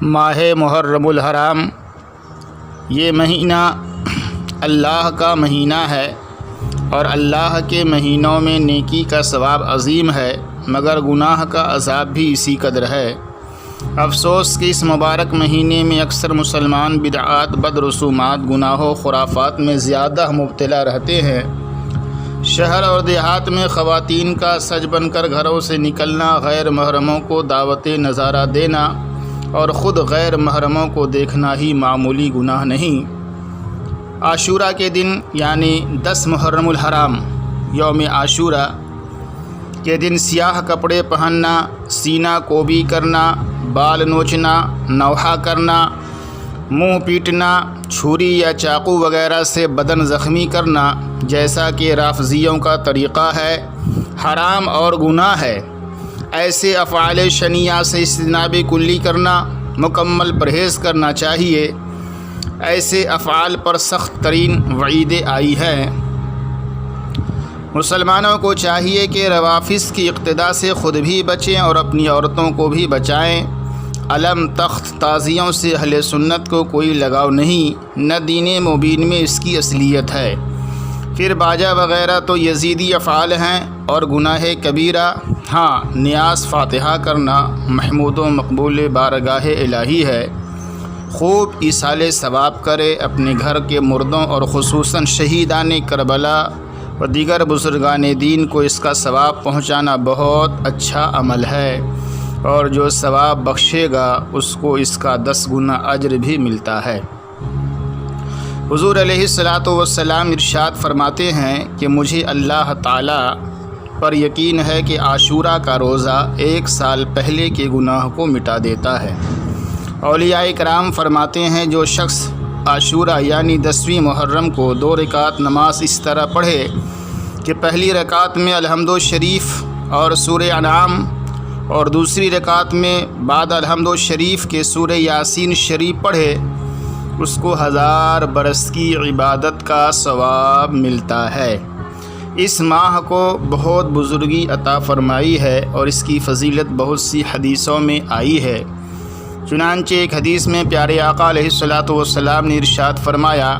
ماہ محرم الحرام یہ مہینہ اللہ کا مہینہ ہے اور اللہ کے مہینوں میں نیکی کا ثواب عظیم ہے، مگر گناہ کا عذاب بھی اسی قدر ہے۔ افسوس کہ اس مبارک مہینے میں اکثر مسلمان بدعات، بد رسومات، گناہوں، خرافات میں زیادہ مبتلا رہتے ہیں۔ شہر اور دیہات میں خواتین کا سج بن کر گھروں سے نکلنا، غیر محرموں کو دعوت نظارہ دینا اور خود غیر محرموں کو دیکھنا ہی معمولی گناہ نہیں۔ عاشورہ کے دن یعنی 10 محرم الحرام یوم عاشورہ کے دن سیاہ کپڑے پہننا، سینہ کوبی کرنا، بال نوچنا، نوحہ کرنا، منہ پیٹنا، چھری یا چاقو وغیرہ سے بدن زخمی کرنا، جیسا کہ رافضیوں کا طریقہ ہے، حرام اور گناہ ہے۔ ایسے افعال شنیعہ سے اجتناب کلی کرنا، مکمل پرہیز کرنا چاہیے۔ ایسے افعال پر سخت ترین وعیدیں آئی ہیں۔ مسلمانوں کو چاہیے کہ روافض کی اقتداء سے خود بھی بچیں اور اپنی عورتوں کو بھی بچائیں۔ علم، تخت، تعزیوں سے اہل سنت کو کوئی لگاؤ نہیں، نہ دین مبین میں اس کی اصلیت ہے۔ پھر باجا وغیرہ تو یزیدی افعال ہیں اور گناہ کبیرہ، ہاں نیاز فاتحہ کرنا محمود و مقبول بارگاہ الہی ہے۔ خوب ایصال ثواب کرے، اپنے گھر کے مردوں اور خصوصاً شہیدان کربلا و دیگر بزرگان دین کو اس کا ثواب پہنچانا بہت اچھا عمل ہے، اور جو ثواب بخشے گا اس کو اس کا 10 گنا اجر بھی ملتا ہے۔ حضور علیہ الصلاۃ والسلام ارشاد فرماتے ہیں کہ مجھے اللہ تعالیٰ پر یقین ہے کہ عاشورہ کا روزہ 1 سال پہلے کے گناہ کو مٹا دیتا ہے۔ اولیاء کرام فرماتے ہیں جو شخص عاشورہ یعنی 10ویں محرم کو 2 رکعت نماز اس طرح پڑھے کہ پہلی رکعت میں الحمد شریف اور سورہ انعام اور دوسری رکعت میں بعد الحمد شریف کے سورہ یاسین شریف پڑھے، اس کو 1000 برس کی عبادت کا ثواب ملتا ہے۔ اس ماہ کو بہت بزرگی عطا فرمائی ہے اور اس کی فضیلت بہت سی حدیثوں میں آئی ہے۔ چنانچہ ایک حدیث میں پیارے آقا علیہ الصلاۃ والسلام نے ارشاد فرمایا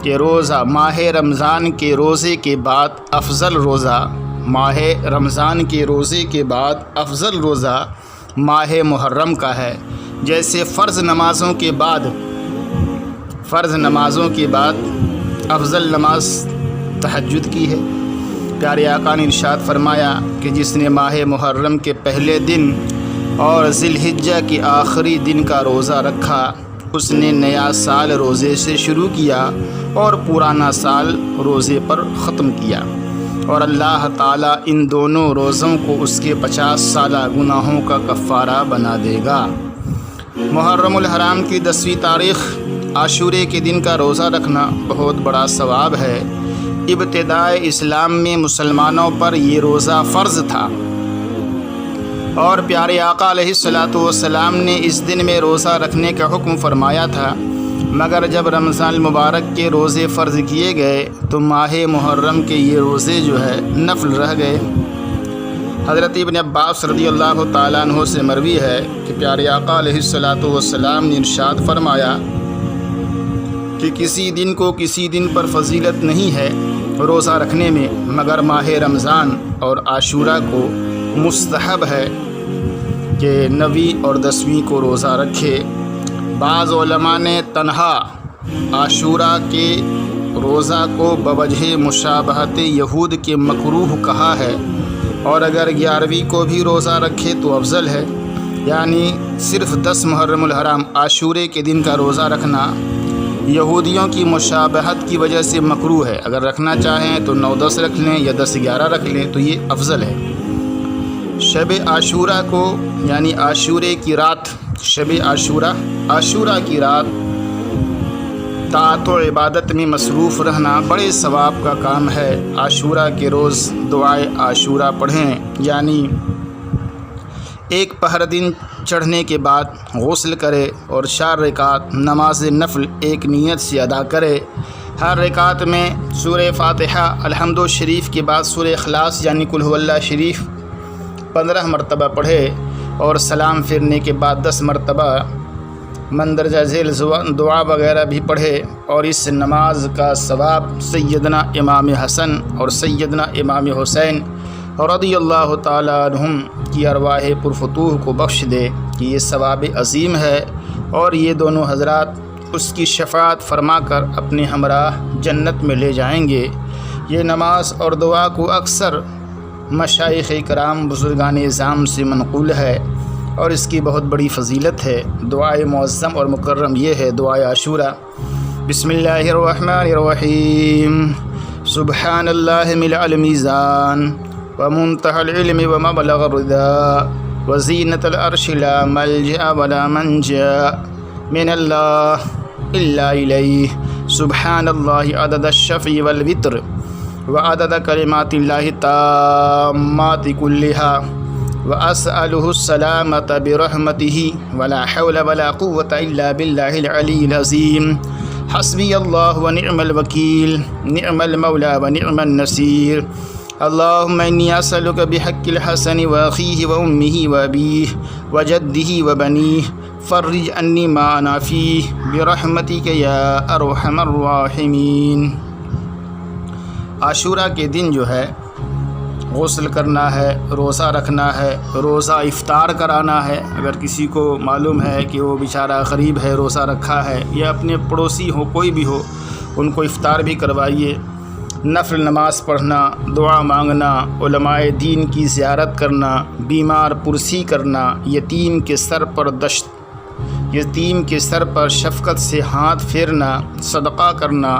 کہ روزہ ماہ رمضان کے روزے کے بعد افضل روزہ، ماہ رمضان کے روزے کے بعد افضل روزہ ماہ محرم کا ہے، جیسے فرض نمازوں کے بعد افضل نماز تہجد کی ہے۔ پیارے آقا نے ارشاد فرمایا کہ جس نے ماہ محرم کے پہلے دن اور ذی الحجہ کے آخری دن کا روزہ رکھا، اس نے نیا سال روزے سے شروع کیا اور پرانا سال روزے پر ختم کیا، اور اللہ تعالیٰ ان دونوں روزوں کو اس کے 50 سالہ گناہوں کا کفارہ بنا دے گا۔ محرم الحرام کی 10ویں تاریخ عاشورے کے دن کا روزہ رکھنا بہت بڑا ثواب ہے۔ ابتدائے اسلام میں مسلمانوں پر یہ روزہ فرض تھا، اور پیارے آقا علیہ الصلاۃ والسلام نے اس دن میں روزہ رکھنے کا حکم فرمایا تھا، مگر جب رمضان المبارک کے روزے فرض کیے گئے تو ماہ محرم کے یہ روزے جو ہے نفل رہ گئے۔ حضرت ابن عباس رضی اللہ تعالیٰ عنہ سے مروی ہے کہ پیارے آقا علیہ الصلاۃ والسلام نے ارشاد فرمایا کہ کسی دن کو کسی دن پر فضیلت نہیں ہے روزہ رکھنے میں، مگر ماہ رمضان اور عاشورہ کو مستحب ہے کہ 9ویں اور 10ویں کو روزہ رکھے۔ بعض علماء نے تنہا عاشورہ کے روزہ کو بوجہ مشابہت یہود کے مکروہ کہا ہے، اور اگر 11ویں کو بھی روزہ رکھے تو افضل ہے، یعنی صرف 10 محرم الحرام عاشورے کے دن کا روزہ رکھنا یہودیوں کی مشابہت کی وجہ سے مکروہ ہے۔ اگر رکھنا چاہیں تو 9-10 رکھ لیں یا 10-11 رکھ لیں تو یہ افضل ہے۔ شب عاشورہ کو یعنی عاشورے کی رات، شب عاشورہ کی رات طاعت و عبادت میں مصروف رہنا بڑے ثواب کا کام ہے۔ عاشورہ کے روز دعائے عاشورہ پڑھیں، یعنی ایک پہر دن چڑھنے کے بعد غسل کرے اور 4 رکعت نماز نفل ایک نیت سے ادا کرے۔ ہر رکعت میں سورہ فاتحہ، الحمد شریف کے بعد سورہ اخلاص یعنی قل هو اللہ شریف 15 مرتبہ پڑھے۔ اور سلام پھرنے کے بعد 10 مرتبہ مندرجہ ذیل دعا وغیرہ بھی پڑھے، اور اس نماز کا ثواب سیدنا امام حسن اور سیدنا امام حسین رضی اللہ تعالیٰ عنہم کی ارواح پرفتوح کو بخش دے کہ یہ ثواب عظیم ہے، اور یہ دونوں حضرات اس کی شفاعت فرما کر اپنے ہمراہ جنت میں لے جائیں گے۔ یہ نماز اور دعا کو اکثر مشائخ کرام بزرگان اعظام سے منقول ہے، اور اس کی بہت بڑی فضیلت ہے۔ دعائے معظم اور مکرم یہ ہے دعائے عاشورہ۔ بسم اللہ الرحمن الرحیم۔ سبحان اللہ ملء المیزان ومنتہى العلم ومبلغ الرضا وزینة العرش لا ملجأ ولا منجا من اللہ الا الیہ۔ سبحان اللہ عدد الشفع والوتر وعدد کلمات اللہ التامات کلها وأسأله السلامة برحمته ولا حول ولا قوة إلا بالله العلي العظيم۔ حسبي الله ونعم الوكيل، نعم المولى ونعم النصير۔ اللهم إني أسألك بحق الحسن وأخيه وأمه وأبيه وجده وبنيه فرج عني ما أنا فيه برحمتك يا أرحم الراحمين۔ عاشورہ کے دن جو ہے غسل کرنا ہے، روزہ رکھنا ہے، روزہ افطار کرانا ہے۔ اگر کسی کو معلوم ہے کہ وہ بیچارہ غریب ہے، روزہ رکھا ہے، یا اپنے پڑوسی ہو کوئی بھی ہو، ان کو افطار بھی کروائیے۔ نفل نماز پڑھنا، دعا مانگنا، علماء دین کی زیارت کرنا، بیمار پرسی کرنا، یتیم کے سر پر شفقت سے ہاتھ پھیرنا، صدقہ کرنا،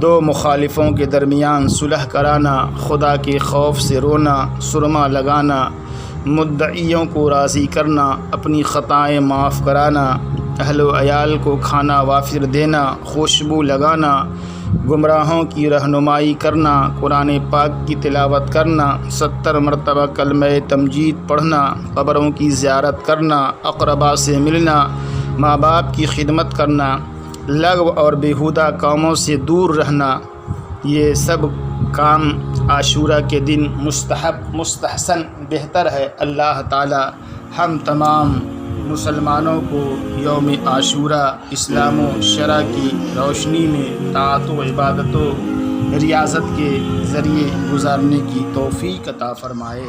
دو مخالفوں کے درمیان صلح کرانا، خدا کے خوف سے رونا، سرما لگانا، مدعیوں کو راضی کرنا، اپنی خطائیں معاف کرانا، اہل و عیال کو کھانا وافر دینا، خوشبو لگانا، گمراہوں کی رہنمائی کرنا، قرآن پاک کی تلاوت کرنا، 70 مرتبہ کلمہ تمجید پڑھنا، قبروں کی زیارت کرنا، اقربا سے ملنا، ماں باپ کی خدمت کرنا، لغو اور بیہودہ کاموں سے دور رہنا، یہ سب کام عاشورہ کے دن مستحسن بہتر ہے۔ اللہ تعالی ہم تمام مسلمانوں کو یوم عاشورہ اسلام و شرع کی روشنی میں طاعت و عبادت و ریاضت کے ذریعے گزارنے کی توفیق عطا فرمائے۔